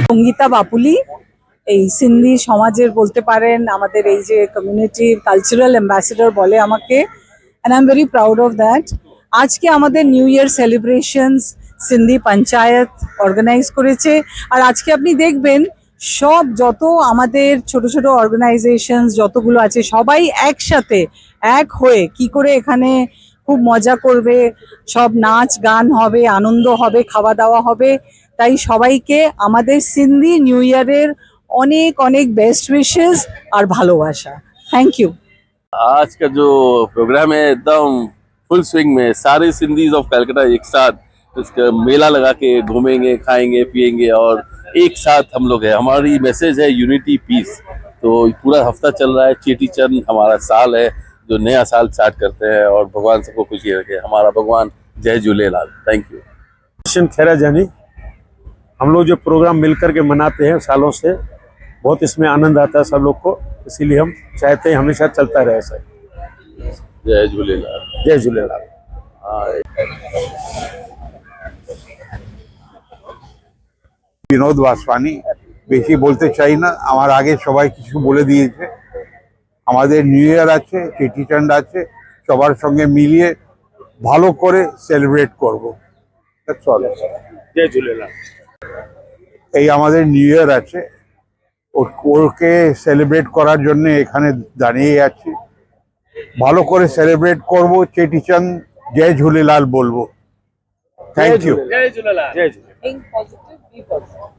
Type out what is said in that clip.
সঙ্গীতা বাপুলি এই সিন্ধি সমাজের বলতে পারেন আমাদের এই যে কমিউনিটির কালচারাল অ্যাম্বাসেডর বলে আমাকে, and I am very proud of that. আজকে আমাদের new year celebrations Sindhi panchayat organise করেছে। আর আজকে আপনি দেখবেন সব যত আমাদের ছোট ছোট অর্গানাইজেশনস যতগুলো আছে সবাই একসাথে এক হয়ে কি করে এখানে খুব মজা করবে, সব নাচ গান হবে, আনন্দ হবে, খাওয়া দাওয়া হবে। তাই সবাইকে আমাদের সিন্ধি নিউ ইয়ারের অনেক অনেক বেস্ট উইশেস আর ভালোবাসা। Thank you. आज का जो प्रोग्राम है एकदम फुल स्विंग में, सारे सिंधीज ऑफ कलकत्ता एक साथ इसका मेला लगा के घूमेंगे, खाएंगे, पिएंगे और एक साथ हम लोग हैं। हमारी मैसेज है यूनिटी पीस। तो पूरा हफ्ता चल रहा है, चेटी चंद हमारा साल है जो नया साल स्टार्ट करते हैं और भगवान सबको खुशी रखे। हमारा भगवान जय झूलेलाल। Thank you. खैरा जानी, हम लोग जो प्रोग्राम मिलकर के मनाते हैं सालों से, बहुत इसमें आनंद आता है सब लोग को, इसीलिए हम चाहते हैं हमेशा चलता रहे ऐसा। जय झूलेलाल। जय झूलेलाल। বিনোদ বাসবানি, বেশি বলতে চাই না, আমার আগে সবাই কিছু বলে দিয়েছে। আমাদের নিউ ইয়ার আছে, চেটিচান্ড আছে, সবার সঙ্গে মিলিয়ে ভালো করে সেলিব্রেট করবো। जय झूलेलाल। এই আমাদের নিউ ইয়ার আছে, ওকে সেলিব্রেট করার জন্য এখানে দাঁড়িয়ে আছি। ভালো করে সেলিব্রেট করব, চেটিচান্দ জয় ঝুলেলাল বলবো। Thank you. जय झूलेलाल। जय Jhulelal. Being positive, be positive.